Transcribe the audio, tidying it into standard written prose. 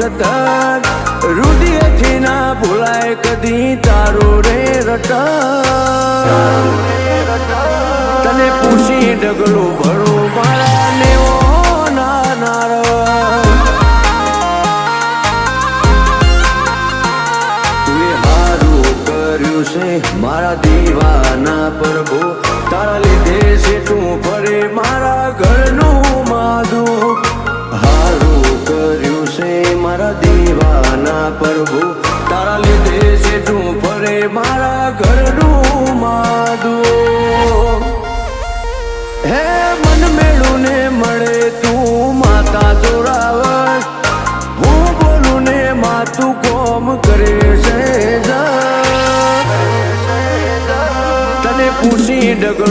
સતત રુદિયથી ના ભૂલાય કદી તારું રે રટન તને પૂછી ડગલું ભરું મારા નેવો નાર તુએ હારું કર્યું છે મારા દીવાના પ્રભુ તારા લીધે છે તું ફરે મારા ઘરનું માધું હારું કર્યું છે મારા દીવાના પ્રભુ તારા લીધે છે તું ફરે મારા ઘરનું માધું હે મન મેળું ને મળે તું માતા જોરાવર હું બોલું ને માતું કોમ કરે છે તને પૂછી ડગલું